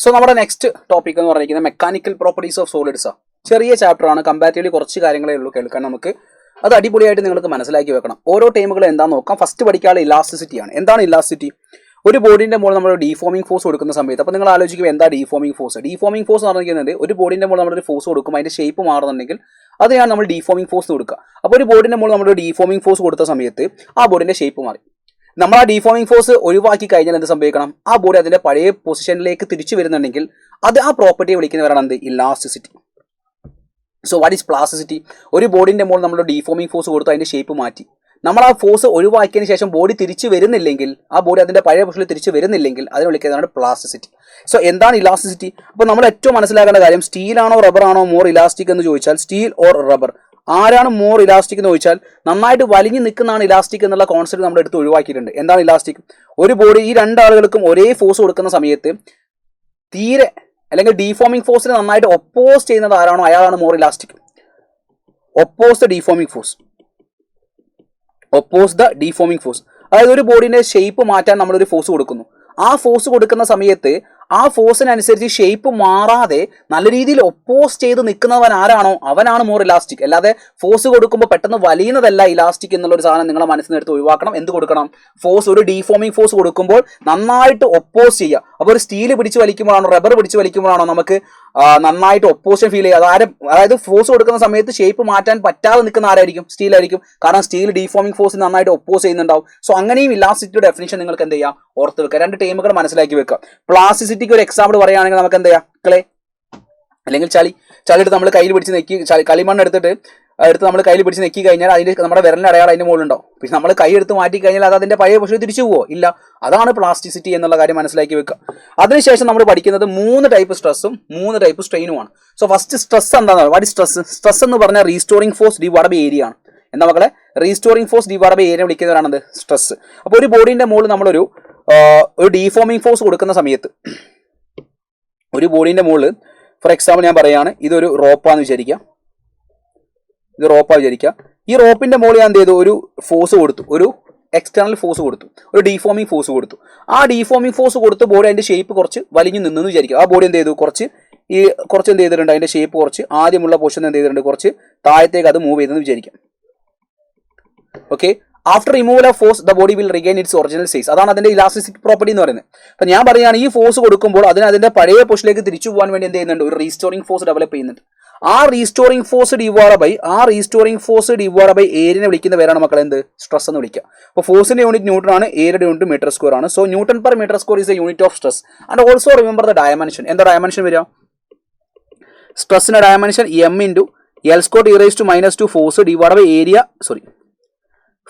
So നമ്മുടെ next topic എന്ന് പറഞ്ഞിരിക്കുന്നത് മെക്കാനിക്കൽ പ്രോപ്പർട്ടീസ് ഓഫ് സോളിഡ്സ്. ചെറിയ ചാപ്റ്റർ ആണ്, കമ്പാരിറ്റീവ്ലി കുറച്ച് കാര്യങ്ങളേ ഉള്ളൂ കേൾക്കാൻ. നമുക്ക് അത് അടിപൊളിയായിട്ട് നിങ്ങൾക്ക് മനസ്സിലാക്കി വെക്കണം. ഓരോ ടൈമുകൾ എന്താണെന്ന് നോക്കാം. ഫസ്റ്റ് പഠിക്കാനുള്ള ഇലാസ്റ്റിസിറ്റി ആണ്. എന്താണ് ഇലാസ്റ്റിസിറ്റി? ഒരു ബോഡിന്റെ മുകളിൽ നമ്മൾ ഡീഫോമിംഗ് ഫോഴ്സ് കൊടുക്കുന്ന സമയത്ത്, അപ്പോൾ നിങ്ങൾ ആലോചിക്കുമ്പോൾ എന്താ ഡീഫോമിംഗ് ഫോഴ്സ്? ഡീഫോമിംഗ് ഫോഴ്സ് എന്ന് പറഞ്ഞിരിക്കുന്നത് ഒരു ബോഡിന്റെ മുകളിൽ നമ്മളൊരു ഫോഴ്സ് കൊടുക്കും, അതിന്റെ ഷേപ്പ് മാറുന്നുണ്ടെങ്കിൽ അതിനാണ് നമ്മൾ ഡീഫോമിംഗ് ഫോഴ്സ് കൊടുക്കുക. അപ്പോൾ ഒരു ബോഡിന്റെ മുകളിൽ നമ്മൾ ഡീഫോമിംഗ് ഫോഴ്സ് കൊടുത്ത സമയത്ത് ആ ബോഡിന്റെ ഷേപ്പ് മാറി. നമ്മൾ ആ ഡീഫോമിംഗ് ഫോഴ്സ് ഒഴിവാക്കി കഴിഞ്ഞാൽ എന്ത് സംഭവിക്കണം? ആ ബോഡി അതിന്റെ പഴയ പൊസിഷനിലേക്ക് തിരിച്ചു വരുന്നുണ്ടെങ്കിൽ അത് ആ പ്രോപ്പർട്ടിയെ വിളിക്കുന്നവരാണ് എന്ത്? Elasticity. So what is plasticity? ഒരു ബോഡിന്റെ മുകളിൽ നമ്മൾ ഡീഫോമിംഗ് ഫോഴ്സ് കൊടുത്ത് അതിന്റെ ഷേപ്പ് മാറ്റി, നമ്മൾ ആ ഫോഴ്സ് ഒഴിവാക്കിയതിന് ശേഷം ബോഡി തിരിച്ചു വരുന്നില്ലെങ്കിൽ, ആ ബോഡി അതിന്റെ പഴയ പൊസിഷനിൽ തിരിച്ചു വരുന്നില്ലെങ്കിൽ അതിനെ വിളിക്കുന്നതാണ് പ്ലാസ്റ്റിസിറ്റി. സോ എന്താണ് ഇലാസ്റ്റിസിറ്റി? അപ്പോൾ നമ്മൾ ഏറ്റവും മനസ്സിലാക്കേണ്ട കാര്യം, സ്റ്റീലാണോ റബ്ബറാണോ മോർ ഇലാസ്റ്റിക് എന്ന് ചോദിച്ചാൽ സ്റ്റീൽ ഓർ റബ്ബർ, ആരാണ് മോർ ഇലാസ്റ്റിക് എന്ന് ചോദിച്ചാൽ നന്നായിട്ട് വലിഞ്ഞു നിൽക്കുന്നതാണ് ഇലാസ്റ്റിക് എന്നുള്ള കോൺസെപ്റ്റ് നമ്മൾ എടുത്ത് ഒഴിവാക്കിയിട്ടുണ്ട്. എന്താണ് ഇലാസ്റ്റിക്? ഒരു ബോഡി ഈ രണ്ടാളുകൾക്കും ഒരേ ഫോഴ്സ് കൊടുക്കുന്ന സമയത്ത് തീരെ അല്ലെങ്കിൽ ഡീഫോമിംഗ് ഫോഴ്സിനെ നന്നായിട്ട് ഒപ്പോസ് ചെയ്യുന്നത് ആരാണോ അയാളാണ് more elastic. Oppose the deforming force. Oppose the deforming force. അതായത് ഒരു ബോഡിന്റെ ഷേപ്പ് മാറ്റാൻ നമ്മളൊരു ഫോഴ്സ് കൊടുക്കുന്നു. ആ ഫോഴ്സ് കൊടുക്കുന്ന സമയത്ത് ആ ഫോഴ്സിനനുസരിച്ച് ഷേപ്പ് മാറാതെ നല്ല രീതിയിൽ ഒപ്പോസ് ചെയ്ത് നിൽക്കുന്നവൻ ആരാണോ അവനാണ് മോർ ഇലാസ്റ്റിക്. അല്ലാതെ ഫോഴ്സ് കൊടുക്കുമ്പോൾ പെട്ടെന്ന് വലിയുന്നതല്ല ഇലാസ്റ്റിക് എന്നുള്ള ഒരു സാധനം നിങ്ങളെ മനസ്സിനെടുത്ത് ഒഴിവാക്കണം. എന്ത് കൊടുക്കണം? ഫോഴ്സ്, ഒരു ഡീഫോമിംഗ് ഫോഴ്സ് കൊടുക്കുമ്പോൾ നന്നായിട്ട് ഒപ്പോസ് ചെയ്യുക. അപ്പോൾ ഒരു സ്റ്റീൽ പിടിച്ച് വലിക്കുമ്പോഴാണോ റബ്ബർ പിടിച്ച് വലിക്കുമ്പോഴാണോ നമുക്ക് നന്നായിട്ട് ഒപ്പോസിഷൻ ഫീൽ ചെയ്യുക? അതായത് ഫോഴ്സ് കൊടുക്കുന്ന സമയത്ത് ഷേപ്പ് മാറ്റാൻ പറ്റാതെ നിൽക്കുന്ന ആരായിരിക്കും? സ്റ്റീലായിരിക്കും. കാരണം സ്റ്റീൽ ഡീഫോമിംഗ് ഫോഴ്സ് നന്നായിട്ട് ഒപ്പോസ് ചെയ്യുന്നുണ്ടാവും. സോ അങ്ങനെയും ഇലാസ്റ്റിസിറ്റിയുടെ ഡെഫിനിഷൻ നിങ്ങൾക്ക് എന്ത് ചെയ്യാം? ഓർത്ത് വെക്കുക. രണ്ട് ടേമുകൾ മനസ്സിലാക്കി വെക്കുക. പ്ലാസ്റ്റിസിറ്റിക്ക് ഒരു എക്സാമ്പിൾ പറയുകയാണെങ്കിൽ നമുക്ക് എന്ത് ചെയ്യാം? ക്ലേ അല്ലെങ്കിൽ ചളി എടുത്ത് നമ്മൾ കയ്യിൽ പിടിച്ച് നെക്കി, കളിമണ്ണ് എടുത്ത് നമ്മൾ കയ്യിൽ പിടിച്ച് നെക്കി കഴിഞ്ഞാൽ അതിന്റെ നമ്മുടെ വിരലിന്റെ അടയാളം അതിന്റെ മുകളിലുണ്ടാവും. പിന്നെ നമ്മൾ കൈ എടുത്ത് മാറ്റി കഴിഞ്ഞാൽ അത് അതിന്റെ പഴയ പൊസിഷൻ തിരിച്ചു പോവോ? ഇല്ല. അതാണ് പ്ലാസ്റ്റിസിറ്റി എന്നുള്ള കാര്യം മനസ്സിലാക്കി വെക്കുക. അതിനുശേഷം നമ്മൾ പഠിക്കുന്നത് 3 ടൈപ്പ് സ്ട്രെസ്സും 3 ടൈപ്പ് സ്ട്രെയിനുമാണ്. സോ ഫസ്റ്റ് സ്ട്രെസ് എന്താണ്? What is stress? സ്ട്രെസ് എന്ന് പറഞ്ഞാൽ restoring force divide by area ആണ്. എന്താ മക്കളെ? Restoring force divide by area വിളിക്കുന്നവരാണത് സ്ട്രെസ്. അപ്പോൾ ഒരു ബോഡിന്റെ മുകളിൽ നമ്മളൊരു ഡീഫോമിംഗ് ഫോഴ്സ് കൊടുക്കുന്ന സമയത്ത്, ഒരു ബോഡിന്റെ മുകളിൽ ഫോർ എക്സാമ്പിൾ ഞാൻ പറയുകയാണ്, ഇതൊരു റോപ്പാന്ന് വിചാരിക്കുക. ഇത് റോപ്പാ വിചാരിക്കുക. ഈ റോപ്പിന്റെ മുകളിൽ ഞാൻ എന്ത് ചെയ്തു? ഒരു ഫോഴ്സ് കൊടുത്തു, ഒരു എക്സ്റ്റേണൽ ഫോഴ്സ് കൊടുത്തു, ഒരു ഡീഫോമിംഗ് ഫോഴ്സ് കൊടുത്തു. ആ ഡീഫോമിംഗ് ഫോഴ്സ് കൊടുത്ത് ബോഡി അതിന്റെ ഷേപ്പ് കുറച്ച് വലിഞ്ഞു നിന്നെന്ന് വിചാരിക്കുക. ആ ബോഡി എന്ത് ചെയ്തു? കുറച്ച് എന്ത് ചെയ്തിട്ടുണ്ട്? അതിന്റെ ഷേപ്പ് കുറച്ച് ആദ്യമുള്ള പൊസിഷൻ എന്ത് ചെയ്തിട്ടുണ്ട്? കുറച്ച് താഴത്തേക്ക് അത് മൂവ് ചെയ്തെന്ന് വിചാരിക്കാം. Okay. After removal of force the body will regain its original size. അതാണ് അതിന്റെ ഇലാസ്റ്റിക് പ്രോപ്പർട്ടി എന്ന് പറയുന്നത്. അപ്പൊ ഞാൻ പറയുകയാണ്, ഈ ഫോഴ്സ് കൊടുക്കുമ്പോൾ അതിന്റെ പഴയ പൊസിഷനിലേക്ക് തിരിച്ചു പോകാൻ വേണ്ടി എന്ത് ചെയ്യുന്നുണ്ട്? ഒരു റീസ്റ്റോറിംഗ് ഫോഴ്സ് ഡെവലപ്പ് ചെയ്യുന്നുണ്ട്. ആ റീസ്റ്റോറിംഗ് ഫോഴ്സ് ഡിവൈഡ് ബൈ ഏരിയനെ വിളിക്കുന്ന പേരാണ് മക്കളെ എന്ത്? സ്ട്രെസ് എന്ന് വിളിക്കുക. അപ്പോൾ ഫോഴ്സിന്റെ യൂണിറ്റ് ന്യൂട്ടൺ ആണ്, ഏരിയയുടെ യൂണിറ്റ് മീറ്റർ സ്ക്വയർ ആണ്. So newton per metre square is a unit of stress. And also remember the dimension. എന്താ ഡയമെൻഷൻ വരിക? സ്ട്രെസ്സിന്റെ dimension m into L square T raise to -2 force divide by area.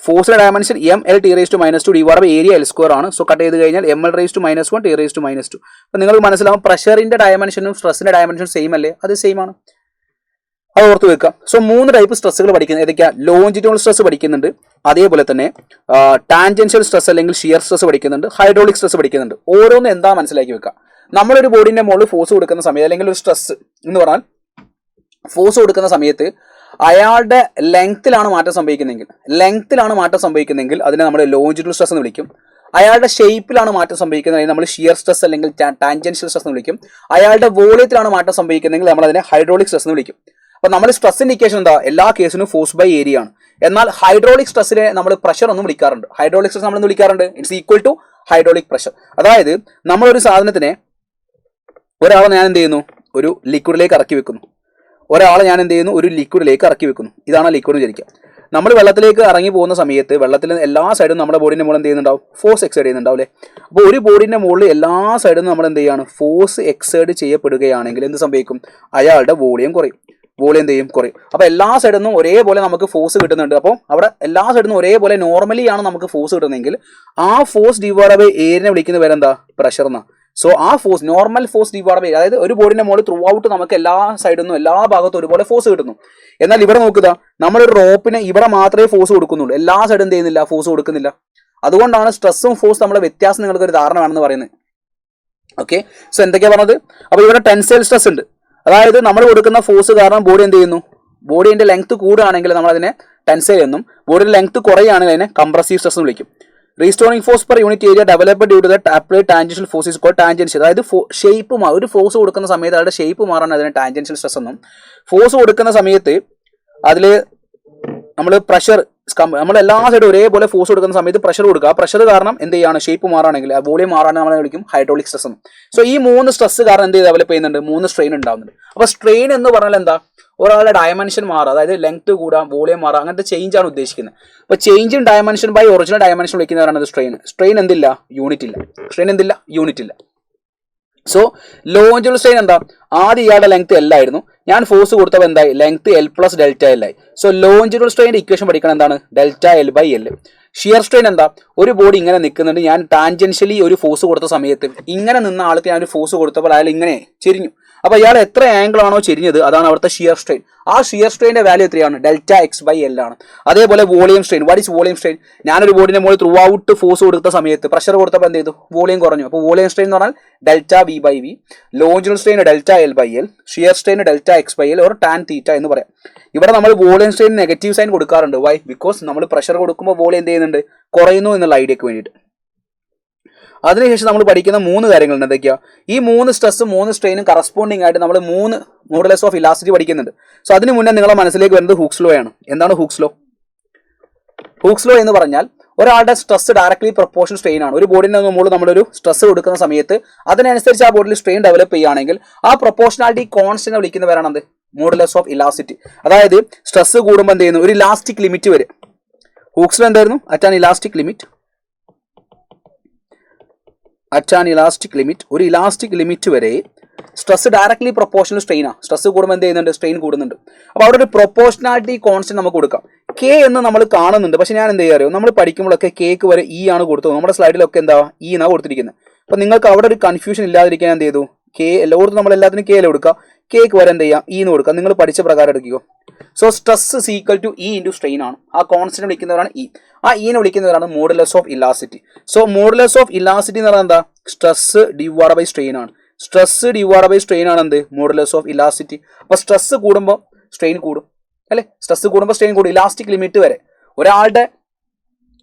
ഫോഴ്സിന്റെ dimension ml T raise to -2 divide by area L square ആണ്. So cut ചെയ്ത് കഴിഞ്ഞാൽ ml raise to -1 T raise to -2. അപ്പോൾ നിങ്ങൾക്ക് മനസ്സിലാവും പ്രഷറിന്റെ ഡയമെൻഷനും സ്ട്രെസ്സിന്റെ ഡയമെൻഷനും സെയിം അല്ലേ? അത് സെയിം ആണ്. അത് ഓർത്ത് വെക്കുക. സോ 3 ടൈപ്പ് സ്ട്രെസ്സുകൾ പഠിക്കുന്നത് ഏതൊക്കെയാ? ലോഞ്ചിറ്റ്യൂണൽ സ്ട്രെസ് പഠിക്കുന്നുണ്ട്, അതേപോലെ തന്നെ ടാൻജൻഷ്യൽ സ്ട്രെസ് അല്ലെങ്കിൽ ഷിയർ സ്ട്രെസ് പഠിക്കുന്നുണ്ട്, ഹൈഡ്രോളിക് സ്ട്രെസ് പഠിക്കുന്നുണ്ട്. ഓരോന്ന് എന്താ മനസ്സിലാക്കി വെക്കുക. നമ്മളൊരു ബോഡിന്റെ മുകളിൽ ഫോഴ്സ് കൊടുക്കുന്ന സമയത്ത്, അല്ലെങ്കിൽ ഒരു സ്ട്രെസ് എന്ന് പറഞ്ഞാൽ ഫോഴ്സ് കൊടുക്കുന്ന സമയത്ത് അയാളുടെ ലെങ്ത്തിലാണ് മാറ്റം സംഭവിക്കുന്നതെങ്കിൽ അതിനെ നമ്മൾ ലോഞ്ചിറ്റ്യൂണൽ സ്ട്രെസ് എന്ന് വിളിക്കും. അയാളുടെ ഷേപ്പിലാണ് മാറ്റം സംഭവിക്കുന്നത് നമ്മൾ ഷിയർ സ്ട്രെസ് അല്ലെങ്കിൽ ടാൻജൻഷ്യൽ സ്ട്രെസ് എന്ന് വിളിക്കും. അയാളുടെ വോളിയത്തിലാണ് മാറ്റം സംഭവിക്കുന്നതെങ്കിൽ നമ്മൾ അതിനെ ഹൈഡ്രോളിക് സ്ട്രെസ് എന്ന് വിളിക്കും. അപ്പോൾ നമ്മൾ സ്ട്രെസ്സിന്റെ ഇക്വേഷൻ എന്താ? എല്ലാ കേസിനും ഫോഴ്സ് ബൈ ഏരിയ ആണ്. എന്നാൽ ഹൈഡ്രോളിക് സ്ട്രെസ്സിനെ നമ്മൾ പ്രഷർ ഒന്നും വിളിക്കാറുണ്ട്. ഹൈഡ്രോളിക് സ്ട്രെസ് നമ്മൾ വിളിക്കാറുണ്ട് it's equal to hydraulic pressure. അതായത് നമ്മളൊരു സാധനത്തിനെ, ഒരാളെ ഞാൻ എന്ത് ചെയ്യുന്നു? ഒരു ലിക്വിഡിലേക്ക് ഇറക്കി വെക്കുന്നു. ഇതാണ് ലിക്വിഡ് വിചാരിക്കുക. നമ്മൾ വെള്ളത്തിലേക്ക് ഇറങ്ങി പോകുന്ന സമയത്ത് വെള്ളത്തിൽ എല്ലാ സൈഡും നമ്മുടെ ബോഡിന്റെ മുകളിൽ എന്ത് ചെയ്യുന്നുണ്ടാവും? ഫോഴ്സ് എക്സൈഡ് ചെയ്യുന്നുണ്ടാവും അല്ലേ? അപ്പോൾ ഒരു ബോഡിന്റെ മുകളിൽ എല്ലാ സൈഡും നമ്മൾ എന്ത് ചെയ്യാണ്? ഫോഴ്സ് എക്സൈഡ് ചെയ്യപ്പെടുകയാണെങ്കിൽ എന്ത് സംഭവിക്കും? അയാളുടെ വോളിയം കുറയും. അപ്പോൾ എല്ലാ സൈഡിൽ നിന്നും ഒരേപോലെ നമുക്ക് ഫോഴ്സ് കിട്ടുന്നുണ്ട്. അപ്പോൾ അവിടെ എല്ലാ സൈഡിൽ നിന്നും ഒരേപോലെ നോർമലി ആണ് നമുക്ക് ഫോഴ്സ് കിട്ടുന്നതെങ്കിൽ ആ ഫോഴ്സ് ഡിവൈഡ് ബൈ ഏരിയനെ വിളിക്കുന്ന പേരെന്താ? പ്രഷർ എന്നാ. സോ ആ force, normal force divide by, അതായത് ഒരു ബോഡിന്റെ മുകളിൽ ത്രൂ ഔട്ട് നമുക്ക് എല്ലാ സൈഡിൽ നിന്നും എല്ലാ ഭാഗത്തും ഒരുപോലെ ഫോഴ്സ് കിട്ടുന്നു. എന്നാൽ ഇവിടെ നോക്കുക, നമ്മളൊരു റോപ്പിന് ഇവിടെ മാത്രമേ ഫോഴ്സ് കൊടുക്കുന്നുള്ളൂ, എല്ലാ സൈഡും എന്ത് ചെയ്യുന്നില്ല? ഫോഴ്സ് കൊടുക്കുന്നില്ല. അതുകൊണ്ടാണ് സ്ട്രെസ്സും ഫോഴ്സ് തമ്മിലുള്ള വ്യത്യാസം നിങ്ങൾക്ക് ഒരു ധാരണ വേണമെന്ന് പറയുന്നത്. ഓക്കെ. സോ എന്തൊക്കെയാ പറഞ്ഞത്? അപ്പോൾ ഇവിടെ ടെൻസൈൽ സ്ട്രെസ് ഉണ്ട്. അതായത് നമ്മൾ കൊടുക്കുന്ന ഫോഴ്സ് കാരണം ബോഡി എന്ത് ചെയ്യുന്നു? ബോഡിന്റെ ലെങ്ത് കൂടുകയാണെങ്കിൽ നമ്മൾ അതിനെ ടെൻസൈൽ എന്നും, ബോഡിയുടെ ലെങ്ത് കുറയുകയാണെങ്കിൽ അതിനെ കംപ്രസീവ് സ്ട്രെസ് എന്ന് വിളിക്കും. Restoring force per unit area developed due to the applied tangential force is called tangential. അതായത് ഷേപ്പ് ഒരു ഫോഴ്സ് കൊടുക്കുന്ന സമയത്ത് അതിന്റെ ഷേപ്പ് മാറാൻ അതിന് ടാൻജൻഷ്യൽ സ്ട്രെസ് എന്നും. ഫോഴ്സ് കൊടുക്കുന്ന സമയത്ത് അതിൽ നമ്മൾ പ്രഷർ നമ്മൾ എല്ലാ സൈഡും ഒരേപോലെ ഫോഴ്സ് കൊടുക്കുന്ന സമയത്ത് പ്രഷർ കൊടുക്കുക. ആ പ്രഷർ കാരണം എന്ത് ചെയ്യാണ് ഷേപ്പ് മാറാണെങ്കിൽ വോളിയം മാറാൻ നമ്മളെ വിളിക്കും ഹൈഡ്രോളിക് സ്ട്രെസ് എന്നും. സോ ഈ 3 സ്ട്രെസ് കാരണം എന്ത് ഡെവലപ്പ് ചെയ്യുന്നുണ്ട്, 3 സ്ട്രെയിൻ ഉണ്ടാവുന്നുണ്ട്. അപ്പോൾ സ്ട്രെയിൻ എന്ന് പറഞ്ഞാൽ എന്താ, ഒരാളുടെ ഡയമെൻഷൻ മാറുക, അതായത് ലെങ്ത് കൂടാം, വോളിയം മാറുക, അങ്ങനത്തെ ചേഞ്ച് ആണ് ഉദ്ദേശിക്കുന്നത്. അപ്പോൾ change in dimension by original dimension വിളിക്കുന്നവരാണ് സ്ട്രെയിൻ. സ്ട്രെയിൻ എന്തില്ല, യൂണിറ്റ് ഇല്ല. സ്ട്രെയിൻ എന്തില്ല, യൂണിറ്റ് ഇല്ല. സോ ലോഞ്ചുവൽ സ്ട്രെയിൻ എന്താ, ആദ്യം ഇയാളുടെ ലെങ്ത് L ആയിരുന്നു, ഞാൻ ഫോഴ്സ് കൊടുത്തപ്പോൾ എന്തായി, length L plus delta L ആയി. സോ ലോഞ്ചുവൽ സ്ട്രെയിൻ്റെ ഇക്വേഷൻ പഠിക്കണം എന്താണ്, delta L by L. Shear strain എന്താ, ഒരു ബോഡി ഇങ്ങനെ നിൽക്കുന്നുണ്ട്, ഞാൻ ടാൻജൻഷ്യലി ഒരു ഫോഴ്സ് കൊടുത്ത സമയത്ത് ഇങ്ങനെ നിന്ന ആൾക്ക് ഞാൻ ഒരു ഫോഴ്സ് കൊടുത്തപ്പോൾ അയാൾ ഇങ്ങനെ ചെരിഞ്ഞു. അപ്പോൾ ഇയാൾ എത്ര ആംഗിൾ ആണോ ചെരിഞ്ഞത് അതാണ് അവിടുത്തെ ഷിയർ സ്ട്രെയിൻ. ആ ഷിയർ സ്ട്രെയിൻ്റെ വാല്യൂ എത്രയാണ്, ഡെൽറ്റ എക്സ് ബൈ എൽ ആണ്. അതേപോലെ volume strain, what is volume strain, ഞാനൊരു ബോഡിന്റെ മുകളിൽ ത്രൂ ഔട്ട് ഫോഴ്സ് കൊടുത്ത സമയത്ത് പ്രഷർ കൊടുത്തപ്പോൾ എന്ത് ചെയ്തു, വോളിയം കുറഞ്ഞു. അപ്പോൾ വോളിയം സ്ട്രെയിൻ എന്ന് പറഞ്ഞാൽ delta V by V, longitudinal strain delta L by L, shear strain delta X by L or tan theta എന്ന് പറയാം. ഇവിടെ നമ്മൾ വോളിയം സ്ട്രെയിൻ നെഗറ്റീവ് സൈൻ കൊടുക്കാറുണ്ട്. വൈ, ബിക്കോസ് നമ്മൾ പ്രഷർ കൊടുക്കുമ്പോൾ വോളിയം എന്ത് ചെയ്യുന്നുണ്ട്, കുറയുന്നു എന്നുള്ള ഐഡിയക്ക് വേണ്ടിയിട്ട്. അതിനുശേഷം നമ്മൾ പഠിക്കുന്ന 3 കാര്യങ്ങളുണ്ട്. എന്തൊക്കെയാ, ഈ 3 സ്ട്രെസ്സും 3 സ്ട്രെയിനും കറസ്പോണ്ടിങ് ആയിട്ട് നമ്മൾ 3 മോഡുലസ് ഓഫ് ഇലാസ്റ്റിറ്റി പഠിക്കുന്നുണ്ട്. സോ അതിന് മുന്നേ നിങ്ങളുടെ മനസ്സിലേക്ക് വരുന്നത് ഹൂക്സ് ലോ ആണ്. എന്താണ് ഹൂക്സ് ലോ? ഹൂക്സ് ലോ എന്ന് പറഞ്ഞാൽ ഒരാളുടെ സ്ട്രെസ് ഡയറക്ട്ലി പ്രൊപ്പോർഷൻ സ്ട്രെയിൻ ആണ്. ഒരു ബോഡിന്റെ മുകളിൽ നമ്മളൊരു സ്ട്രെസ് കൊടുക്കുന്ന സമയത്ത് അതിനനുസരിച്ച് ആ ബോഡിയിൽ സ്ട്രെയിൻ ഡെവലപ്പ് ചെയ്യുകയാണെങ്കിൽ ആ പ്രൊപ്പോർഷണാലിറ്റി കോൺസ്റ്റന്റ് വിളിക്കുന്ന പേരാണ് എന്ത്, മോഡുലസ് ഓഫ് ഇലാസ്റ്റിറ്റി. അതായത് സ്ട്രെസ് കൂടുമ്പോൾ എന്ത് ചെയ്യുന്നു, ഒരു ഇലാസ്റ്റിക് ലിമിറ്റ് വരെ. ഹൂക്സ് ലോ എന്തായിരുന്നു, അറ്റ് ആൻ ഇലാസ്റ്റിക് ലിമിറ്റ്, ഒരു ഇലാസ്റ്റിക് ലിമിറ്റ് വരെ സ്ട്രെസ് ഡയറക്ട്ലി പ്രൊപ്പോർഷണൽ സ്ട്രെയിൻ ആണ്. സ്ട്രെസ് കൂടുമ്പോൾ എന്ത് ചെയ്യുന്നുണ്ട്, സ്ട്രെയിൻ കൂടുന്നുണ്ട്. അപ്പോൾ അവിടെ ഒരു പ്രൊപ്പോർഷണാലിറ്റി കോൺസ്റ്റന്റ് നമുക്ക് കൊടുക്കാം. കെ എന്ന് നമ്മൾ കാണുന്നുണ്ട്, പക്ഷെ ഞാൻ എന്ത് ചെയ്യാറിയോ, നമ്മൾ പഠിക്കുമ്പോഴൊക്കെ കേക്ക് വരെ ഇ ആണ് കൊടുത്തത്. നമ്മുടെ സ്ലൈഡിലൊക്കെ എന്താ ഇ എന്നാണ് കൊടുത്തിരിക്കുന്നത്. അപ്പോൾ നിങ്ങൾക്ക് അവിടെ ഒരു കൺഫ്യൂഷൻ ഇല്ലാതിരിക്കാൻ എന്ത് ചെയ്തു, കെ എല്ലായിടത്തും നമ്മൾ എല്ലാത്തിനും കെ കൊടുക്കുക, കേക്ക് വരെ എന്ത് ചെയ്യാം, ഇ എന്ന് കൊടുക്കുക. നിങ്ങൾ പഠിച്ച പ്രകാരം എടുക്കുക. So stress is equal to E into strain ആണ്. ആ കോൺസ്റ്റന്റ് വിളിക്കുന്നവരാണ് ഇ. ആ ഇനെ വിളിക്കുന്നവരാണ് modulus of elasticity. So modulus of elasticity എന്ന് പറഞ്ഞാൽ എന്താ, സ്ട്രെസ് ഡിവൈഡ് ബൈ സ്ട്രെയിൻ ആണ്. സ്ട്രെസ് ഡിവൈഡ് ബൈ സ്ട്രെയിൻ ആണ് എന്ത്, മോഡുലസ് ഓഫ് ഇലാസ്റ്റിറ്റി. അപ്പോൾ സ്ട്രെസ് കൂടുമ്പോൾ സ്ട്രെയിൻ കൂടും അല്ലേ, സ്ട്രെസ് കൂടുമ്പോൾ സ്ട്രെയിൻ കൂടും. ഇലാസ്റ്റിക് ലിമിറ്റ് വരെ ഒരാളുടെ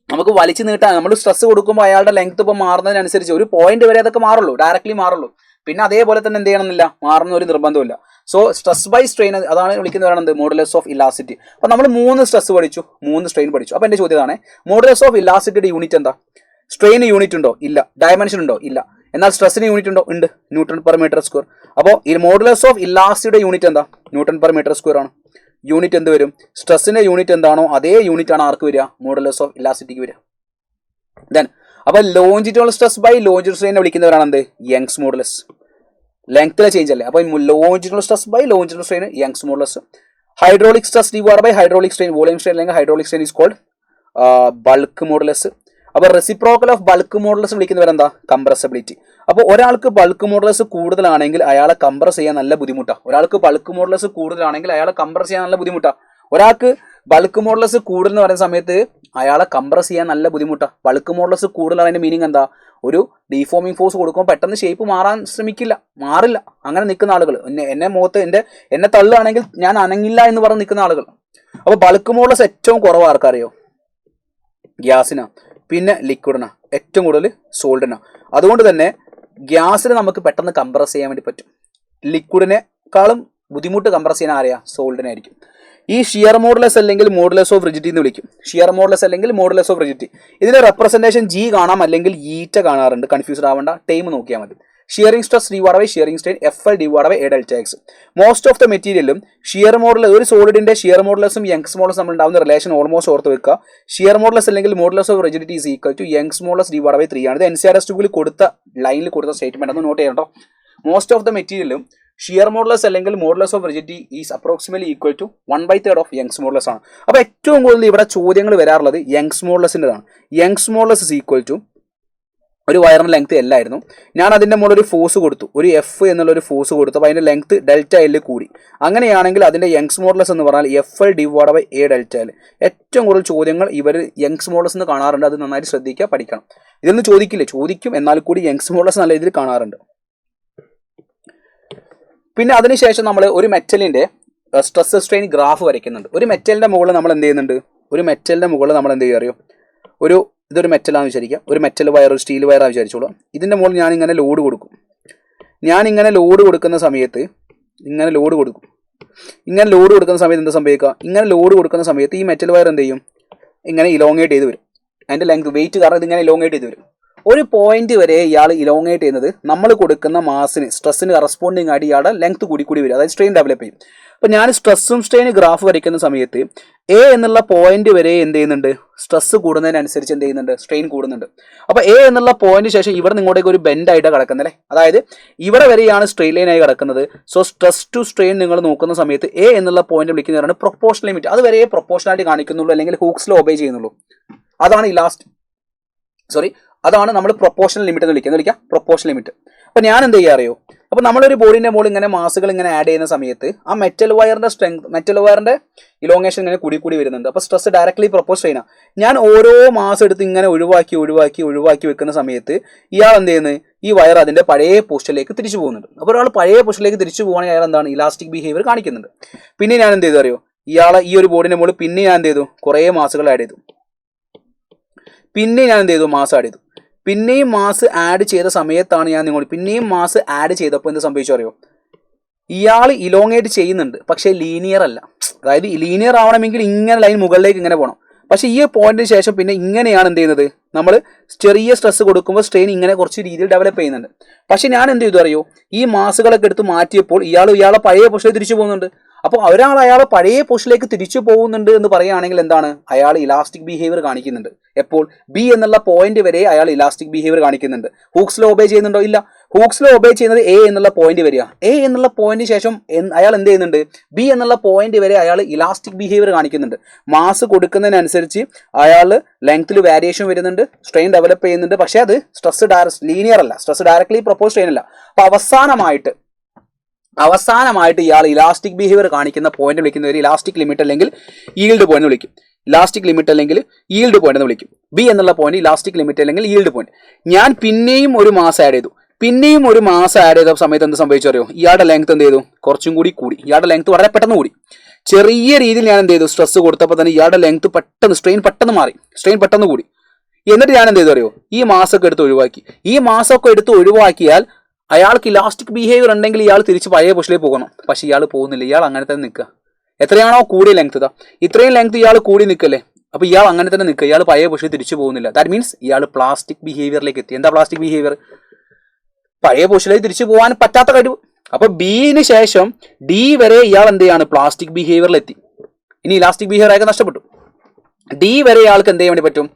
നമുക്ക് വലിച്ചു നീട്ടാൻ, നമ്മൾ സ്ട്രെസ് കൊടുക്കുമ്പോൾ അയാളുടെ ലെങ്ത് ഇപ്പോൾ മാറുന്നതിനനുസരിച്ച് ഒരു പോയിന്റ് വരെ അതൊക്കെ മാറുള്ളൂ, ഡയറക്ട്ലി മാറുള്ളൂ. പിന്നെ അതേപോലെ തന്നെ എന്ത് ചെയ്യണമെന്നില്ല, മാറുന്ന ഒരു നിർബന്ധമില്ല. സോ സ്ട്രെസ് ബൈ സ്ട്രെയിൻ അതാണ് വിളിക്കുന്നവരാണ് മോഡുലസ് ഓഫ് ഇലാസ്റ്റിറ്റി. അപ്പോൾ നമ്മൾ 3 സ്ട്രെസ് പഠിച്ചു, 3 സ്ട്രെയിൻ പഠിച്ചു. അപ്പോൾ എൻ്റെ ചോദ്യം ഇതാണ്, മോഡുലസ് ഓഫ് ഇലാസ്റ്റിറ്റിയുടെ യൂണിറ്റ് എന്താ? സ്ട്രെയിന് യൂണിറ്റ് ഉണ്ടോ? ഇല്ല. ഡയമെൻഷൻ ഉണ്ടോ? ഇല്ല. എന്നാൽ സ്ട്രെസ്സിന് യൂണിറ്റ് ഉണ്ടോ? ഉണ്ട്, ന്യൂട്ടൺ പെർ മീറ്റർ സ്ക്വയർ. അപ്പോൾ ഈ മോഡുലസ് ഓഫ് ഇലാസ്റ്റിറ്റിയുടെ യൂണിറ്റ് എന്താ? ന്യൂട്ടൺ പെർ മീറ്റർ സ്ക്വയർ ആണ്. യൂണിറ്റ് എന്ത് വരും? സ്ട്രെസ്സിന്റെ യൂണിറ്റ് എന്താണോ അതേ യൂണിറ്റ് ആണ് ആർക്ക് വരിക, മോഡുലസ് ഓഫ് ഇലാസ്റ്റിറ്റിക്ക് വരിക. ദെൻ അപ്പോൾ longitudinal stress by longitudinal strain വിളിക്കുന്നവരാണ് എന്ത്, യങ്സ് മോഡുലസ്. ലെങ്ത്തിലെ ചേഞ്ച് അല്ലേ. അപ്പോൾ longitudinal stress by longitudinal strain Young's modulus. Hydraulic stress divide by hydraulic strain, volume strain അല്ലെങ്കിൽ hydraulic strain is called bulk modulus. അപ്പോൾ reciprocal of bulk modulus വിളിക്കുന്നവരെന്താ, compressibility. അപ്പോൾ ഒരാൾക്ക് ബൾക്ക് മോഡുലസ് കൂടുതലാണെങ്കിൽ അയാളെ കംപ്രസ് ചെയ്യാൻ നല്ല ബുദ്ധിമുട്ടാണ്. ഒരാൾക്ക് ബൾക്ക് മോഡുലസ് കൂടുതലാണെങ്കിൽ അയാളെ കംപ്രസ് ചെയ്യാൻ നല്ല ബുദ്ധിമുട്ടാണ്. ഒരാൾക്ക് ബൾക്ക് മോഡുലസ് കൂടുതൽ എന്ന് പറയുന്ന സമയത്ത് അയാളെ കംപ്രസ് ചെയ്യാൻ നല്ല ബുദ്ധിമുട്ടാണ്. ബൾക്ക് മോഡുലസ് കൂടുതലാണ്, അതിന്റെ മീനിങ് എന്താ, ഒരു ഡീഫോമിംഗ് ഫോഴ്സ് കൊടുക്കുമ്പോൾ പെട്ടെന്ന് ഷേപ്പ് മാറാൻ ശ്രമിക്കില്ല, മാറില്ല. അങ്ങനെ നിൽക്കുന്ന ആളുകൾ, എന്നെ മുഖത്ത് എന്നെ തള്ളുകയാണെങ്കിൽ ഞാൻ അനങ്ങില്ല എന്ന് പറഞ്ഞ് നിൽക്കുന്ന ആളുകൾ. അപ്പോൾ ബൾക്ക് മോഡുലസ് ഏറ്റവും കുറവ് ആർക്കറിയോ, ഗ്യാസിനാ, പിന്നെ ലിക്വിഡിനാ, ഏറ്റവും കൂടുതൽ സോൾഡിനാ. അതുകൊണ്ട് തന്നെ ഗ്യാസിന് നമുക്ക് പെട്ടെന്ന് കംപ്രസ് ചെയ്യാൻ വേണ്ടി പറ്റും. ലിക്വിഡിനെക്കാളും ബുദ്ധിമുട്ട് കംപ്രസ് ചെയ്യാൻ ആരെയാ, സോൾഡിനായിരിക്കും. ഈ ഷിയർ മോഡുലസ് അല്ലെങ്കിൽ മോഡുലസ് ഓഫ് റിജിഡിറ്റി എന്ന് വിളിക്കും. ഷിയർ മോഡുലസ് അല്ലെങ്കിൽ മോഡുലസ് ഓഫ് റിജിഡിറ്റി, ഇതിന്റെ റെപ്രസെന്റേഷൻ ജി കാണാം അല്ലെങ്കിൽ ഈറ്റ കാണാറുണ്ട്. കൺഫ്യൂസ്ഡ് ആവേണ്ട, ടൈം നോക്കിയാൽ മതി. Shearing stress divide by shearing strain F divide by A delta X. Most of the മെറ്റീരിയലും ഷിയർ മോഡുലസ്, ഒരു സോളിഡിന്റെ ഷിയർ മോഡുലസും യങ്സ് മോഡുലസും നമ്മൾ ഉണ്ടാവുന്ന റിലേഷൻ ഓൾമോസ്റ്റ് ഓർത്ത് വെക്കുക. ഷിയർ മോഡുലസ് അല്ലെങ്കിൽ modulus of rigidity is equal to Young's modulus divide by 3 ആണ്. ഇത് NCERT ൽ കൊടുത്ത ലൈനിൽ കൊടുത്ത സ്റ്റേറ്റ്മെന്റ് ഒന്ന് നോട്ട് ചെയ്യണം. മോസ്റ്റ് ഓഫ് ദ മെറ്റീരിയലും ഷിയർ മോഡുലസ് അല്ലെങ്കിൽ modulus of rigidity is approximately equal to 1/3 of Young's modulus ആണ്. അപ്പോൾ ഏറ്റവും കൂടുതൽ ഇവിടെ ചോദ്യങ്ങൾ വരാറുള്ളത് യങ്സ് മോഡുലസിൻ്റെതാണ്. Young's modulus is equal to, ഒരു വയറിന് ലെങ്ത് L ആയിരുന്നു, ഞാൻ അതിൻ്റെ മുകളിൽ ഒരു ഫോഴ്സ് കൊടുത്തു, ഒരു എഫ് എന്നുള്ളൊരു ഫോഴ്സ് കൊടുത്തു, അപ്പോൾ അതിൻ്റെ ലെങ്ത് ഡെൽറ്റ L കൂടി. അങ്ങനെയാണെങ്കിൽ അതിൻ്റെ യങ്സ് മോഡുലസ് എന്ന് പറഞ്ഞാൽ F divide by A delta L. ഏറ്റവും കൂടുതൽ ചോദ്യങ്ങൾ ഇവർ യങ്സ് മോഡുലസ് എന്ന് കാണാറുണ്ട്. അത് നന്നായിട്ട് ശ്രദ്ധിക്കുക, പഠിക്കണം. ഇതൊന്നും ചോദിക്കും, എന്നാൽ കൂടി യങ്സ് മോഡുലസ് നല്ല രീതിയിൽ കാണാറുണ്ട്. പിന്നെ അതിനുശേഷം നമ്മൾ ഒരു മെറ്റലിന്റെ സ്ട്രെസ് സ്ട്രെയിൻ ഗ്രാഫ് വരയ്ക്കുന്നുണ്ട്. ഒരു മെറ്റലിന്റെ മുകളിൽ നമ്മൾ എന്ത് ചെയ്യുന്നുണ്ട്, ഒരു മെറ്റലിന്റെ മുകളിൽ നമ്മൾ എന്ത് ചെയ്യുക അറിയോ, ഇതൊരു മെറ്റലാണെന്ന് വിചാരിക്കുക, ഒരു മെറ്റൽ വയർ, ഒരു സ്റ്റീൽ വയറാണ് വിചാരിച്ചോളൂ. ഇതിൻ്റെ മുകളിൽ ഞാനിങ്ങനെ ലോഡ് കൊടുക്കും. ഞാനിങ്ങനെ ലോഡ് കൊടുക്കുന്ന സമയത്ത് ഇങ്ങനെ ലോഡ് കൊടുക്കും. ഇങ്ങനെ ലോഡ് കൊടുക്കുന്ന സമയത്ത് എന്താ സംഭവിക്കുക? ഇങ്ങനെ ലോഡ് കൊടുക്കുന്ന സമയത്ത് ഈ മെറ്റൽ വയർ എന്ത് ചെയ്യും? ഇങ്ങനെ ഇലോങ്ങേറ്റ് ചെയ്ത് വരും. അതിൻ്റെ ലെങ്ത് വെയിറ്റ് കാരണം ഇതിങ്ങനെ ഇലോങ്ങേറ്റ് ചെയ്ത് വരും. ഒരു പോയിന്റ് വരെ ഇയാൾ ഇലോങ്ങേറ്റ് ചെയ്യുന്നത് നമ്മൾ കൊടുക്കുന്ന മാസിന്, സ്ട്രെസ്സിന് കറസ്പോണ്ടിങ് ആയിട്ട് ഇയാളുടെ ലെങ്ത് കൂടി വരും, അതായത് സ്ട്രെയിൻ ഡെവലപ്പ് ചെയ്യും. അപ്പോൾ ഞാൻ സ്ട്രെസ്സും സ്ട്രെയിൻ ഗ്രാഫ് വരയ്ക്കുന്ന സമയത്ത് എ എന്നുള്ള പോയിന്റ് വരെ എന്ത് ചെയ്യുന്നുണ്ട്? സ്ട്രെസ് കൂടുന്നതിനനുസരിച്ച് എന്ത് ചെയ്യുന്നുണ്ട്? സ്ട്രെയിൻ കൂടുന്നുണ്ട്. അപ്പോൾ എ എന്നുള്ള പോയിന്റ് ശേഷം ഇവിടെ നിങ്ങോട്ടേക്ക് ഒരു ബെൻഡ് ആയിട്ടാണ് കിടക്കുന്നത് അല്ലേ, അതായത് ഇവിടെ വരെയാണ് സ്ട്രെയിറ്റ് ലൈൻ ആയി കിടക്കുന്നത്. സോ സ്ട്രെസ് ടു സ്ട്രെയിൻ നിങ്ങൾ നോക്കുന്ന സമയത്ത് എ എന്നുള്ള പോയിന്റ് വിളിക്കുന്നതാണ് പ്രൊപ്പോർഷണൽ ലിമിറ്റ്. അത് വരെ പ്രൊപ്പോർഷനായിട്ട് കാണിക്കുന്നുള്ളൂ, അല്ലെങ്കിൽ ഹൂക്സ് ലോ ഒബേ ചെയ്യുന്നുള്ളൂ. അതാണ് നമ്മൾ പ്രൊപ്പോർഷണൽ ലിമിറ്റ് എന്ന് വിളിക്കുക, പ്രൊപ്പോർഷണൽ ലിമിറ്റ്. അപ്പോൾ ഞാൻ എന്ത് ചെയ്യുക അറിയോ? അപ്പോൾ നമ്മളൊരു ബോഡിൻ്റെ മുകളിൽ ഇങ്ങനെ മാസുകൾ ഇങ്ങനെ ആഡ് ചെയ്യുന്ന സമയത്ത് ആ മെറ്റൽ വയറിന്റെ ഇലോങ്ങേഷൻ ഇങ്ങനെ കൂടി വരുന്നുണ്ട്. അപ്പോൾ സ്ട്രെസ് ഡയറക്ട്ലി പ്രൊപ്പോസ് ചെയ്യണം. ഞാൻ ഓരോ മാസം എടുത്ത് ഇങ്ങനെ ഒഴിവാക്കി വെക്കുന്ന സമയത്ത് ഇയാൾ എന്ത് ചെയ്യുന്നത്? ഈ വയർ അതിന്റെ പഴയ പൊസിഷനിലേക്ക് തിരിച്ചു പോകുന്നുണ്ട്. അപ്പോൾ ഒരാൾ പഴയ പൊസിഷനിലേക്ക് തിരിച്ചു പോകുകയാണെങ്കിൽ അയാൾ എന്താണ്? ഇലാസ്റ്റിക് ബിഹേവിയർ കാണിക്കുന്നുണ്ട്. പിന്നെ ഞാൻ എന്ത് ചെയ്തു അറിയോ? ഇയാളെ ഈ ഒരു ബോഡിന്റെ മുകളിൽ പിന്നെ ഞാൻ എന്ത് ചെയ്തു? കുറേ മാസുകൾ ആഡ് ചെയ്തു. മാസ് ആഡ് ചെയ്തു. പിന്നെയും മാസ് ആഡ് ചെയ്ത സമയത്താണ് പിന്നെയും മാസ് ആഡ് ചെയ്തപ്പോൾ എന്ത് സംഭവിച്ചു അറിയോ? ഇയാൾ ഇലോങ്ങേറ്റ് ചെയ്യുന്നുണ്ട്, പക്ഷേ ലീനിയർ അല്ല. അതായത് ലീനിയർ ആവണമെങ്കിൽ ഇങ്ങനെ ലൈൻ മുകളിലേക്ക് ഇങ്ങനെ പോകണം. പക്ഷേ ഈ പോയിന്റിന് ശേഷം പിന്നെ ഇങ്ങനെയാണ് എന്ത് ചെയ്യുന്നത്? നമ്മൾ ചെറിയ സ്ട്രെസ് കൊടുക്കുമ്പോൾ സ്ട്രെയിൻ ഇങ്ങനെ കുറച്ച് രീതിയിൽ ഡെവലപ്പ് ചെയ്യുന്നുണ്ട്. പക്ഷെ ഞാൻ എന്ത് ചെയ്തു അറിയോ? ഈ മാസുകളൊക്കെ എടുത്ത് മാറ്റിയപ്പോൾ ഇയാളെ പഴയ പൊസിഷനിലേക്ക് തിരിച്ചു പോകുന്നുണ്ട്. അപ്പോൾ അയാളെ പഴയ പൊസിഷനിലേക്ക് തിരിച്ചു പോകുന്നുണ്ട് എന്ന് പറയുകയാണെങ്കിൽ എന്താണ്? അയാൾ ഇലാസ്റ്റിക് ബിഹേവിയർ കാണിക്കുന്നുണ്ട്. എപ്പോൾ? ബി എന്നുള്ള പോയിന്റ് വരെ അയാൾ ഇലാസ്റ്റിക് ബിഹേവിയർ കാണിക്കുന്നുണ്ട്. ഹൂക്സ് ലോ ഒബേ ചെയ്യുന്നുണ്ടോ? ഇല്ല. ഹൂക്സ് ലോ ഒബേ ചെയ്യുന്നത് എ എന്നുള്ള പോയിന്റ് വരിക. എ എന്നുള്ള പോയിന്റ് ശേഷം അയാൾ എന്ത് ചെയ്യുന്നുണ്ട്? ബി എന്നുള്ള പോയിന്റ് വരെ അയാൾ ഇലാസ്റ്റിക് ബിഹേവിയർ കാണിക്കുന്നുണ്ട്. മാസ് കൊടുക്കുന്നതിനനുസരിച്ച് അയാൾ ലെങ്ത്തിൽ വേരിയേഷൻ വരുന്നുണ്ട്, സ്ട്രെയിൻ ഡെവലപ്പ് ചെയ്യുന്നുണ്ട്. പക്ഷേ അത് സ്ട്രെസ് ലീനിയർ അല്ല, സ്ട്രെസ് ഡയറക്ട്ലി പ്രൊപ്പോസ് ചെയ്യുന്നില്ല. അപ്പൊ അവസാനമായിട്ട് ഇയാൾ ഇലാസ്റ്റിക് ബിഹേവിയർ കാണിക്കുന്ന പോയിന്റ് വിളിക്കുന്ന ഒരു ഇലാസ്റ്റിക് ലിമിറ്റ് അല്ലെങ്കിൽ ഈൽഡ് പോയിന്റ് വിളിക്കും. ഇലാസ്റ്റിക് ലിമിറ്റ് അല്ലെങ്കിൽ ഈൽഡ് പോയിന്റ് എന്ന് വിളിക്കും. ബി എന്നുള്ള പോയിന്റ് ഇലാസ്റ്റിക് ലിമിറ്റ് അല്ലെങ്കിൽ ഈൽഡ് പോയിന്റ്. ഞാൻ പിന്നെയും ഒരു മാസ് ആഡ് ചെയ്ത സമയത്ത് എന്ത് സംഭവിച്ചു അറിയോ? ഇയാളുടെ ലെങ്ത് എന്ത് ചെയ്തു? കുറച്ചും കൂടി. ഇയാളുടെ ലെങ്ത് വളരെ പെട്ടെന്ന് കൂടി. ചെറിയ രീതിയിൽ ഞാൻ എന്ത് ചെയ്തു? സ്ട്രെസ് കൊടുത്തപ്പോൾ തന്നെ ഇയാളുടെ ലെങ്ത് സ്ട്രെയിൻ പെട്ടെന്ന് മാറി, സ്ട്രെയിൻ പെട്ടെന്ന് കൂടി. എന്നിട്ട് ഞാൻ എന്ത് ചെയ്തു അറിയോ? ഈ മാസമൊക്കെ എടുത്ത് ഒഴിവാക്കിയാൽ അയാൾക്ക് ഇലാസ്റ്റിക് ബിഹേവിയർ ഉണ്ടെങ്കിൽ ഇയാൾ തിരിച്ച് പഴയ പൊസിഷനിലേക്ക് പോകണം. പക്ഷെ ഇയാൾ പോകുന്നില്ല, ഇയാൾ അങ്ങനെ തന്നെ നിൽക്കുക. എത്രയാണോ കൂടിയ ലെങ്ത്, ഇത്രയും ലെങ്ത് ഇയാൾ കൂടി നിൽക്കല്ലേ. അപ്പോൾ ഇയാൾ അങ്ങനെ തന്നെ നിൽക്കുക, ഇയാൾ പഴയ പൊസിഷനിൽ തിരിച്ചു പോകുന്നില്ല. ദാറ്റ് മീൻസ് ഇയാൾ പ്ലാസ്റ്റിക് ബിഹേവിയറിലേക്ക് എത്തി. എന്താ പ്ലാസ്റ്റിക് ബിഹേവിയർ? പഴയ പൊസിഷനിലേക്ക് തിരിച്ചു പോകാൻ പറ്റാത്ത കഴിവ്. അപ്പൊ ബിന് ശേഷം ഡി വരെ ഇയാൾ എന്ത് ചെയ്യാണ്? പ്ലാസ്റ്റിക് ബിഹേവിയറിലെത്തി. ഇനി ഇലാസ്റ്റിക് ബിഹേവിയർ ആയിട്ട് നഷ്ടപ്പെട്ടു. ഡി വരെ ഇയാൾക്ക് എന്ത് ചെയ്യാൻ വേണ്ടി പറ്റും?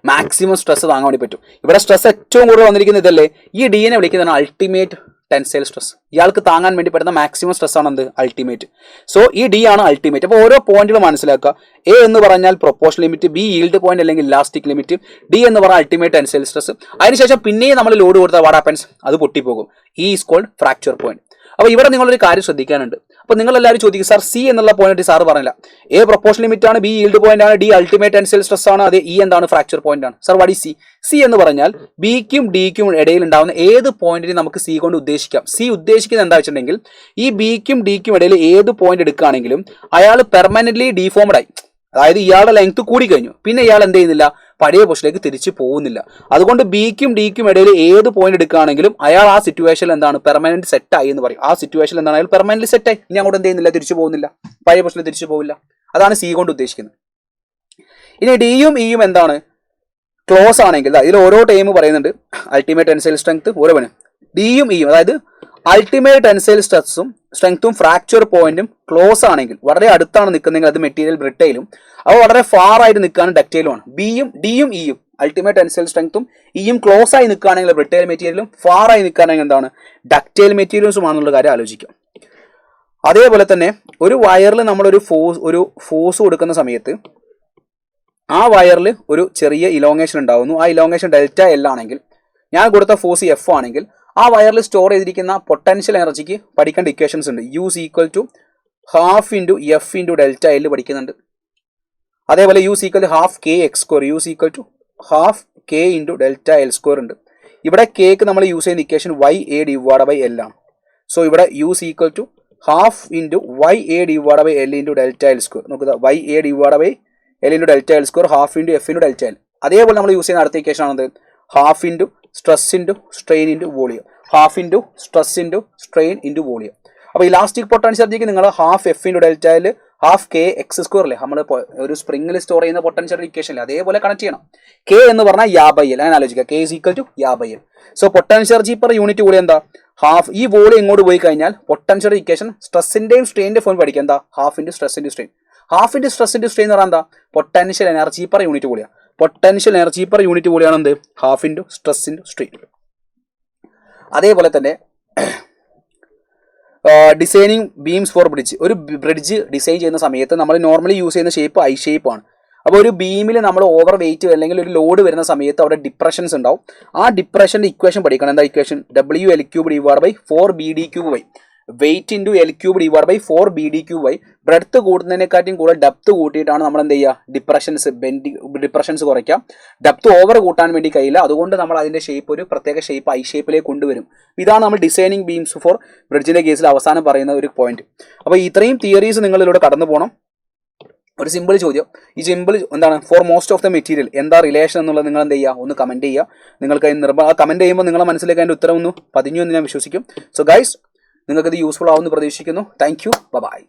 മാക്സിമം സ്ട്രെസ് താങ്ങാൻ വേണ്ടി പറ്റും. ഇവിടെ സ്ട്രെസ് ഏറ്റവും കൂടുതൽ വന്നിരിക്കുന്നത് ഇതല്ലേ? ഈ ഡിനെ വിളിക്കുന്നതാണ് അൾട്ടിമേറ്റ് ടെൻസൈൽ സ്ട്രെസ്. ഇയാൾക്ക് താങ്ങാൻ വേണ്ടി പറ്റുന്ന മാക്സിമം സ്ട്രെസ് ആണ് എന്ത്? അൾട്ടിമേറ്റ്. സോ ഈ ഡി ആണ് അൾട്ടിമേറ്റ്. അപ്പോൾ ഓരോ പോയിന്റുകൾ മനസ്സിലാക്കുക. എ എന്ന് പറഞ്ഞാൽ proportional limit, B yield point അല്ലെങ്കിൽ ഇലാസ്റ്റിക് ലിമിറ്റ്, ഡി എന്ന് പറഞ്ഞാൽ അൾട്ടിമേറ്റ് ടെൻസൈൽ സ്ട്രെസ്. അതിനുശേഷം പിന്നെയും നമ്മൾ ലോഡ് കൊടുത്താൽ വാട്ട് ഹാപ്പൻസ്? അത് പൊട്ടിപ്പോകും. E is called fracture point. അപ്പോൾ ഇവിടെ നിങ്ങളൊരു കാര്യം ശ്രദ്ധിക്കാനുണ്ട്. അപ്പോൾ നിങ്ങൾ എല്ലാവരും ചോദിക്കും, സാർ സി എന്നുള്ള പോയിന്റ് സാർ പറഞ്ഞില്ല. എ പ്രൊപ്പോർഷണൽ ലിമിറ്റ് ആണ്, ബി ഈൽഡ് പോയിന്റ് ആണ്, ഡി അൾട്ടിമേറ്റ് ടെൻസൈൽ സ്ട്രെസ് ആണ്, അതേ ഇ എന്താണ്? ഫ്രാക്ചർ പോയിന്റ് ആണ്. Sir what is C? C എന്ന് പറഞ്ഞാൽ ബിക്കും ഡിക്കും ഇടയിൽ ഉണ്ടാവുന്ന ഏത് പോയിന്റിനെ നമുക്ക് സി കൊണ്ട് ഉദ്ദേശിക്കാം. സി ഉദ്ദേശിക്കുന്നത് എന്താ വെച്ചിട്ടുണ്ടെങ്കിൽ ഈ ബിക്കും ഡിക്കും ഇടയിൽ ഏത് പോയിന്റ് എടുക്കുകയാണെങ്കിലും അയാൾ പെർമനന്റ്ലി ഡീഫോംഡ് ആയി, അതായത് ഇയാളുടെ ലെങ്ത് കൂടി കഴിഞ്ഞു. പിന്നെ ഇയാൾ എന്ത് ചെയ്യുന്നില്ല? പഴയ പൊസിഷനിലേക്ക് തിരിച്ചു പോകുന്നില്ല. അതുകൊണ്ട് ബിക്കും ഡിക്കും ഇടയിൽ ഏത് പോയിന്റ് എടുക്കുകയാണെങ്കിലും അയാൾ ആ സിറ്റുവേഷനിൽ എന്താണ്? പെർമനന്റ് സെറ്റായി എന്ന് പറയും. ആ സിറ്റുവേഷനിൽ എന്താണ്? അയാൾ പെർമനന്റ് സെറ്റായി. ഇനി അങ്ങോട്ട് എന്ത് ചെയ്യുന്നില്ല? തിരിച്ചു പോകുന്നില്ല, പഴയ പൊസിഷനിൽ തിരിച്ചു പോകില്ല. അതാണ് സി കൊണ്ട് ഉദ്ദേശിക്കുന്നത്. ഇനി ഡിയും ഇയും എന്താണ്? ക്ലോസ് ആണെങ്കിൽ ഇതിൽ ഓരോ ടൈം പറയുന്നുണ്ട്. അൾട്ടിമേറ്റ് ടെൻസൈൽ സ്ട്രെങ്ത് ഓരോ ഡിയും ഇയും, അതായത് അൾട്ടിമേറ്റ് ടെൻസൈൽ സ്ട്രെങ്ത്തും ഫ്രാക്ചർ പോയിന്റും ക്ലോസ് ആണെങ്കിൽ, വളരെ അടുത്താണ് നിൽക്കുന്നതെങ്കിൽ അത് മെറ്റീരിയൽ ബ്രിട്ടൈലും, അപ്പോൾ വളരെ ഫാർ ആയിട്ട് നിൽക്കാനും ഡക്റ്റൈലുമാണ്. ഡിയും ഇയും അൾട്ടിമേറ്റ് ടെൻസൈൽ സ്ട്രെങ്ത്തും ഇയും ക്ലോസ് ആയി നിൽക്കുകയാണെങ്കിൽ ബ്രിട്ടൈൽ മെറ്റീരിയലും, ഫാർ ആയി നിൽക്കുകയാണെങ്കിൽ എന്താണ്? ഡക്റ്റൈൽ മെറ്റീരിയൽസുമാണെന്നുള്ള കാര്യം ആലോചിക്കാം. അതേപോലെ തന്നെ ഒരു വയറിൽ നമ്മളൊരു ഫോഴ്സ് കൊടുക്കുന്ന സമയത്ത് ആ വയറിൽ ഒരു ചെറിയ ഇലോങ്ങേഷൻ ഉണ്ടാകുന്നു. ആ ഇലോങ്ങേഷൻ ഡെൽറ്റ എൽ ആണെങ്കിൽ, ഞാൻ കൊടുത്ത ഫോഴ്സ് എഫ് ആണെങ്കിൽ, ആ വയറിൽ സ്റ്റോർ ചെയ്തിരിക്കുന്ന പൊട്ടൻഷ്യൽ എനർജിക്ക് പഠിക്കേണ്ട ഇക്വേഷൻസ് ഉണ്ട്. U equal to half into F into delta L പഠിക്കുന്നുണ്ട്. അതേപോലെ U equal to half K X square, U equal to half K into delta L square ഉണ്ട്. ഇവിടെ കെക്ക് നമ്മൾ യൂസ് ചെയ്യുന്ന equation Y A divide by L ആണ്. So ഇവിടെ U equal to half into Y A divide by L into delta L square. നോക്കുക, Y A divide by L into delta L square half into F into delta L. അതേപോലെ നമ്മൾ use ചെയ്യുന്ന അടുത്ത equation ആണത് half into stress into strain into volume. Half into stress into strain into volume. അപ്പോൾ elastic potential എനർജിക്ക് നിങ്ങൾ half F into ഡെൽറ്റയിൽ half K X square അല്ലേ നമ്മൾ ഒരു സ്പ്രിംഗിൽ സ്റ്റോർ ചെയ്യുന്ന പൊട്ടൻഷ്യൽ ഇക്വേഷൻ അല്ലേ, അതേപോലെ കണക്ട് ചെയ്യണം. കെ എന്ന് പറഞ്ഞാൽ യാ ബൈ എൽ, അങ്ങനെ ആലോചിക്കുക. K is equal to Y A by L. So potential energy per unit volume എന്താ, ഹാഫ്. ഈ വോളിയം ഇങ്ങോട്ട് പോയി കഴിഞ്ഞാൽ പൊട്ടൻഷ്യൽ ഇക്വേഷൻ സ്ട്രെസ്സിന്റെയും സ്ട്രെയിൻ്റെ ഫോം പഠിക്കുക. എന്താ, half into stress into strain. Half into stress into strain എന്ന് പറഞ്ഞാൽ എന്താ, potential energy per unit volume. Potential energy per unit വോളിയാണ് എന്ത്, half into stress into strain. അതേപോലെ തന്നെ ഡിസൈനിങ് ബീംസ് ഫോർ ബ്രിഡ്ജ്. ഒരു ബ്രിഡ്ജ് ഡിസൈൻ ചെയ്യുന്ന സമയത്ത് നമ്മൾ നോർമലി യൂസ് ചെയ്യുന്ന ഷേപ്പ് ഐ ഷേപ്പ് ആണ്. അപ്പോൾ ഒരു ബീമിൽ നമ്മൾ ഓവർ വെയിറ്റ് അല്ലെങ്കിൽ ഒരു ലോഡ് വരുന്ന സമയത്ത് അവിടെ ഡിപ്രഷൻസ് ഉണ്ടാവും. ആ ഡിപ്രഷൻ്റെ ഇക്വേഷൻ പഠിക്കണം. എന്താ equation, W L cube divide by 4BD³ weight into L cube divide by 4BD³ breadth കൂടുന്നതിനെക്കാട്ടും കൂടുതൽ ഡെപ്ത് കൂട്ടിയിട്ടാണ് നമ്മൾ എന്ത് ചെയ്യുക, ഡിപ്രഷൻസ് കുറയ്ക്കാം. ഡെപ്ത് ഓവർ കൂട്ടാൻ വേണ്ടി കഴിയില്ല. അതുകൊണ്ട് നമ്മൾ അതിൻ്റെ ഷേപ്പ് ഒരു പ്രത്യേക ഷേപ്പ് ഐ ഷേപ്പിലേക്ക് കൊണ്ടുവരും. ഇതാണ് നമ്മൾ ഡിസൈനിങ് ബീംസ് ഫോർ ബ്രിഡ്ജിൻ്റെ കേസിൽ അവസാനം പറയുന്ന ഒരു പോയിന്റ്. അപ്പോൾ ഇത്രയും തിയറീസ് നിങ്ങളിലൂടെ കടന്നു പോകണം. ഒരു സിമ്പിൾ ചോദ്യം, ഈ സിമ്പിൾ എന്താണ്, for most of the material എന്താ റിലേഷൻ എന്നുള്ളത് നിങ്ങൾ എന്ത് ചെയ്യുക, ഒന്ന് കമൻറ്റ് ചെയ്യുക. നിങ്ങൾക്ക് കമൻറ്റ് ചെയ്യുമ്പോൾ നിങ്ങളുടെ മനസ്സിലേക്ക് അതിൻ്റെ ഉത്തരം ഒന്ന് പതിഞ്ഞു എന്ന് ഞാൻ വിശ്വസിക്കും. സോ ഗൈസ്, നിങ്ങൾക്കത് യൂസ്ഫുൾ ആവുമെന്ന് പ്രതീക്ഷിക്കുന്നു. Thank you, by.